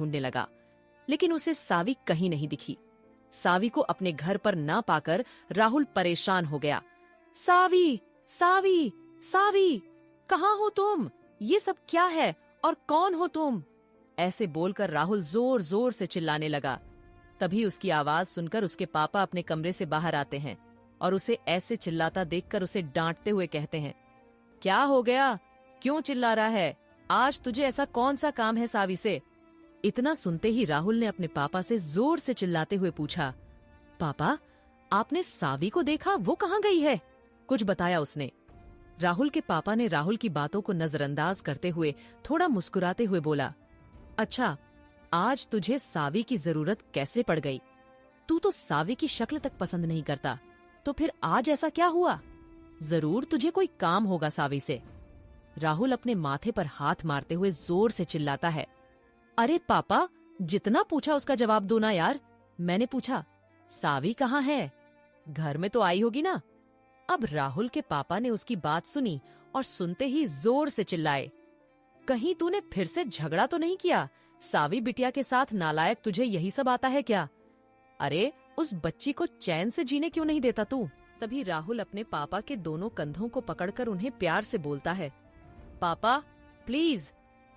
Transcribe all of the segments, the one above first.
ढूंढने लगा, लेकिन उसे सावी कहीं नहीं दिखी। सावी को अपने घर पर ना पाकर राहुल परेशान हो गया। सावी, सावी, सावी, कहाँ हो तुम? ये सब क्या है और कौन हो तुम? ऐसे बोलकर राहुल जोर जोर से चिल्लाने लगा। तभी उसकी आवाज सुनकर उसके पापा अपने कमरे से बाहर आते हैं और उसे ऐसे चिल्लाता देखकर उसे डांटते हुए कहते हैं, क्या हो गया? क्यों चिल्ला रहा है? आज तुझे ऐसा कौन सा काम है सावी से? इतना सुनते ही राहुल ने अपने पापा से जोर से चिल्लाते हुए पूछा, पापा, आपने सावी को देखा? वो कहाँ गई है? कुछ बताया उसने। राहुल के पापा ने राहुल की बातों को नजरअंदाज करते हुए थोड़ा मुस्कुराते हुए बोला, अच्छा, आज तुझे सावी की जरूरत कैसे पड़ गई? तू तो सावी की शक्ल तक पसंद नहीं करता, तो फिर आज ऐसा क्या हुआ? जरूर तुझे कोई काम होगा सावी से। राहुल अपने माथे पर हाथ मारते हुए जोर से चिल्लाता है, अरे पापा, जितना पूछा उसका जवाब दो ना यार। मैंने पूछा, सावी कहाँ है? घर में तो आई होगी ना। अब राहुल के पापा ने उसकी बात सुनी और सुनते ही जोर से चिल्लाए, कहीं तूने फिर से झगड़ा तो नहीं किया? सावी बिटिया के साथ नालायक, तुझे यही सब आता है क्या? अरे उस बच्ची को चैन से जीने क्यों नहीं देता तू? तभी राहुल अपने पापा के दोनों कंधों को पकड़कर उन्हें प्यार से बोलता है, पापा प्लीज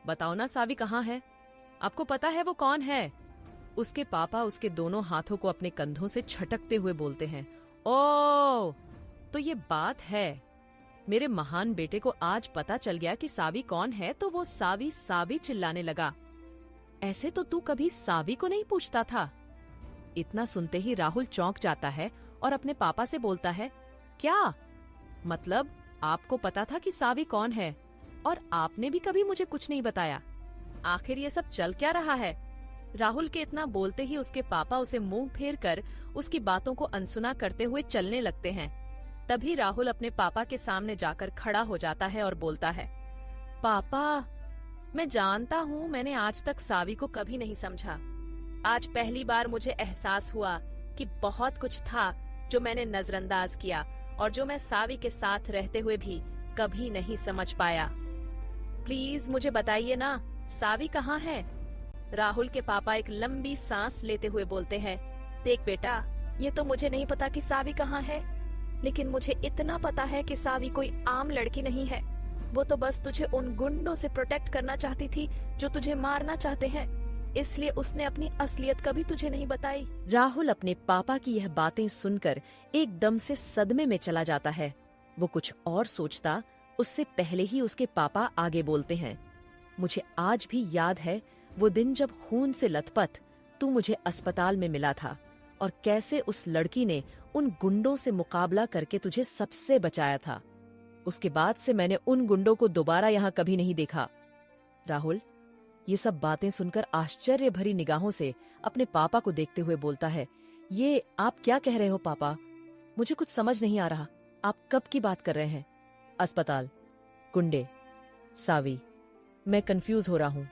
बताओ ना, सावी कहाँ है? आपको पता है वो कौन है? उसके पापा उसके दोनों हाथों को अपने कंधों से झटकते हुए बोलते हैं, ओ तो ये बात है। मेरे महान बेटे को आज पता चल गया कि सावी कौन है, तो वो सावी सावी चिल्लाने लगा। ऐसे तो तू कभी सावी को नहीं पूछता था। इतना सुनते ही राहुल चौंक जाता है और अपने पापा से बोलता है, क्या मतलब आपको पता था कि सावी कौन है और आपने भी कभी मुझे कुछ नहीं बताया? आखिर ये सब चल क्या रहा है? राहुल के इतना बोलते ही उसके पापा उसे मुंह फेर कर उसकी बातों को अनसुना करते हुए चलने लगते हैं। तभी राहुल अपने पापा के सामने जाकर खड़ा हो जाता है और बोलता है, पापा, मैं जानता हूँ मैंने आज तक सावी को कभी नहीं समझा। आज पहली बार मुझे एहसास हुआ कि बहुत कुछ था जो मैंने नजरअंदाज किया और जो मैं सावी के साथ रहते हुए भी कभी नहीं समझ पाया। प्लीज मुझे बताइए ना, सावी कहाँ है? राहुल के पापा एक लंबी सांस लेते हुए बोलते हैं, देख बेटा, ये तो मुझे नहीं पता कि सावी कहाँ है, लेकिन मुझे इतना पता है कि सावी कोई आम लड़की नहीं है। वो तो बस तुझे उन गुंडों से प्रोटेक्ट करना चाहती थी जो तुझे मारना चाहते हैं, इसलिए उसने अपनी असलियत कभी तुझे नहीं बताई। राहुल अपने पापा की यह बातें सुनकर एकदम से सदमे में चला जाता है। वो कुछ और सोचता उससे पहले ही उसके पापा आगे बोलते हैं, मुझे आज भी याद है वो दिन जब खून से लथपथ तू मुझे अस्पताल में मिला था और कैसे उस लड़की ने उन गुंडों से मुकाबला करके तुझे सबसे बचाया था। उसके बाद से मैंने उन गुंडों को दोबारा यहाँ कभी नहीं देखा। राहुल ये सब बातें सुनकर आश्चर्य भरी निगाहों से अपने पापा को देखते हुए बोलता है, ये आप क्या कह रहे हो पापा? मुझे कुछ समझ नहीं आ रहा। आप कब की बात कर रहे हैं? अस्पताल, गुंडे, सावी, मैं कंफ्यूज हो रहा हूँ।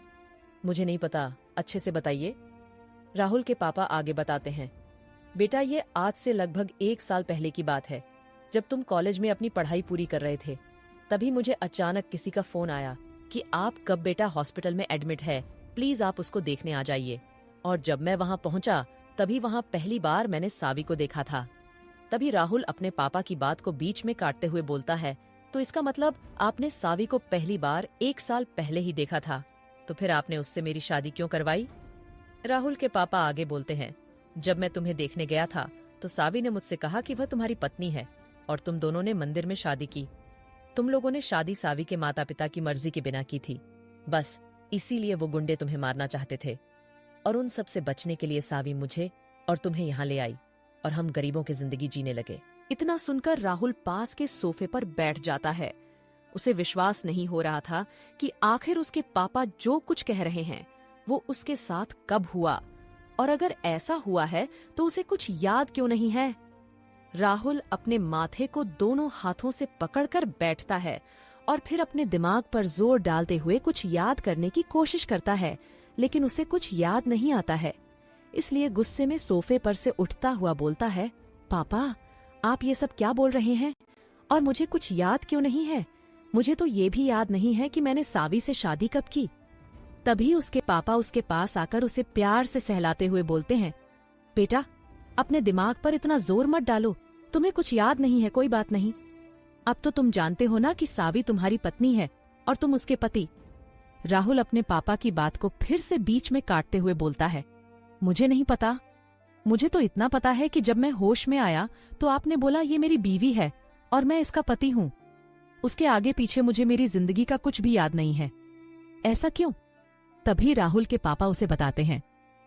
मुझे नहीं पता, अच्छे से बताइए। राहुल के पापा आगे बताते हैं, बेटा ये आज से लगभग 1 साल पहले की बात है। जब तुम कॉलेज में अपनी पढ़ाई पूरी कर रहे थे, तभी मुझे अचानक किसी का फोन आया कि आप कब बेटा हॉस्पिटल में एडमिट है, प्लीज आप उसको देखने आ जाइए। और जब मैं वहां पहुंचा तभी वहां पहली बार मैंने सावी को देखा था। तभी राहुल अपने पापा की बात को बीच में काटते हुए बोलता है, तो इसका मतलब आपने सावी को पहली बार 1 साल पहले ही देखा था, तो फिर आपने उससे मेरी शादी क्यों करवाई? राहुल के पापा आगे बोलते हैं, जब मैं तुम्हें देखने गया था तो सावी ने मुझसे कहा कि वह तुम्हारी पत्नी है और तुम दोनों ने मंदिर में शादी की। तुम लोगों ने शादी सावी के माता पिता की मर्जी के बिना की थी। बस इसीलिए वो गुंडे तुम्हें मारना चाहते थे और उन सब से बचने के लिए सावी मुझे और तुम्हें यहाँ ले आई और हम गरीबों की जिंदगी जीने लगे। इतना सुनकर राहुल पास के सोफे पर बैठ जाता है। उसे विश्वास नहीं हो रहा था कि आखिर उसके पापा जो कुछ कह रहे हैं वो उसके साथ कब हुआ, और अगर ऐसा हुआ है तो उसे कुछ याद क्यों नहीं है। राहुल अपने माथे को दोनों हाथों से पकड़कर बैठता है और फिर अपने दिमाग पर जोर डालते हुए कुछ याद करने की कोशिश करता है, लेकिन उसे कुछ याद नहीं आता है। इसलिए गुस्से में सोफे पर से उठता हुआ बोलता है, पापा आप ये सब क्या बोल रहे हैं और मुझे कुछ याद क्यों नहीं है? मुझे तो ये भी याद नहीं है कि मैंने सावी से शादी कब की। तभी उसके पापा उसके पास आकर उसे प्यार से सहलाते हुए बोलते हैं, बेटा, अपने दिमाग पर इतना जोर मत डालो, तुम्हें कुछ याद नहीं है, कोई बात नहीं। अब तो तुम जानते हो ना कि सावी तुम्हारी पत्नी है और तुम उसके पति। राहुल अपने पापा की बात को फिर से बीच में काटते हुए बोलता है, मुझे नहीं पता, मुझे तो इतना पता है कि जब मैं होश में आया तो आपने बोला ये मेरी बीवी है और मैं इसका पति हूँ। उसके आगे पीछे मुझे मेरी जिंदगी का कुछ भी याद नहीं है। ऐसा क्यों? तभी राहुल के पापा उसे बताते हैं,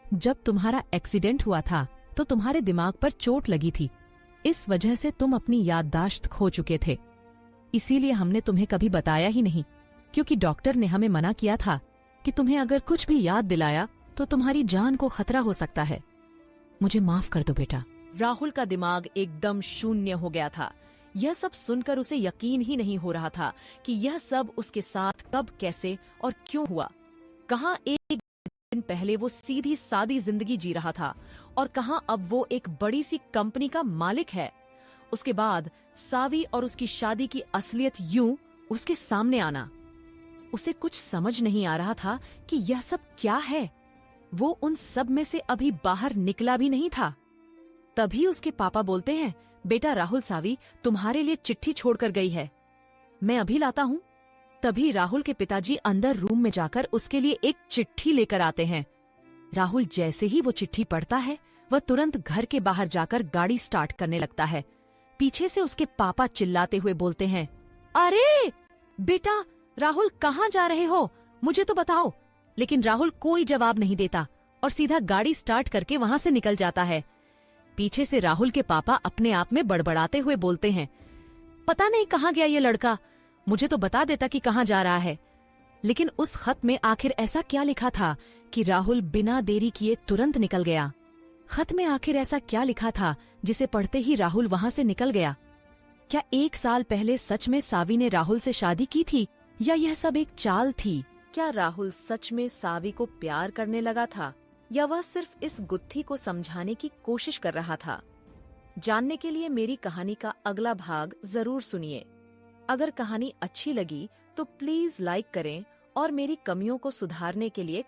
जब तुम्हारा एक्सीडेंट हुआ था तो तुम्हारे दिमाग पर चोट लगी थी, इस वजह से तुम अपनी याददाश्त खो चुके थे। इसीलिए हमने तुम्हें कभी बताया ही नहीं, क्योंकि डॉक्टर ने हमें मना किया था कि तुम्हें अगर कुछ भी याद दिलाया तो तुम्हारी जान को खतरा हो सकता है। मुझे माफ कर दो बेटा। राहुल का दिमाग एकदम शून्य हो गया था। यह सब सुनकर उसे यकीन ही नहीं हो रहा था कि यह सब उसके साथ कब, कैसे और क्यों हुआ। कहाँ एक दिन पहले वो सीधी सादी जिंदगी जी रहा था और कहाँ अब वो एक बड़ी सी कंपनी का मालिक है। उसके बाद सावी और उसकी शादी की असलियत यूं उसके सामने आना। उसे कुछ समझ नहीं आ रहा था कि यह सब क्या है। वो उन सब में से अभी बाहर निकला भी नहीं था। तभी उसके पापा बोलते हैं, बेटा राहुल, सावी तुम्हारे लिए चिट्ठी छोड़कर गई है, मैं अभी लाता हूँ। तभी राहुल के पिताजी अंदर रूम में जाकर उसके लिए एक चिट्ठी लेकर आते हैं। राहुल जैसे ही वो चिट्ठी पढ़ता है, वह तुरंत घर के बाहर जाकर गाड़ी स्टार्ट करने लगता है। पीछे से उसके पापा चिल्लाते हुए बोलते हैं, अरे बेटा राहुल, कहाँ जा रहे हो, मुझे तो बताओ। लेकिन राहुल कोई जवाब नहीं देता और सीधा गाड़ी स्टार्ट करके वहां से निकल जाता है। पीछे से राहुल के पापा अपने आप में बड़बड़ाते हुए बोलते हैं, पता नहीं कहाँ गया ये लड़का, मुझे तो बता देता कि कहाँ जा रहा है। लेकिन उस खत में आखिर ऐसा क्या लिखा था कि राहुल बिना देरी किए तुरंत निकल गया? खत में आखिर ऐसा क्या लिखा था जिसे पढ़ते ही राहुल वहां से निकल गया? क्या 1 साल पहले सच में सावी ने राहुल से शादी की थी या यह सब एक चाल थी? क्या राहुल सच में सावी को प्यार करने लगा था या वह सिर्फ इस गुत्थी को समझाने की कोशिश कर रहा था? जानने के लिए मेरी कहानी का अगला भाग जरूर सुनिए। अगर कहानी अच्छी लगी तो प्लीज लाइक करें और मेरी कमियों को सुधारने के लिए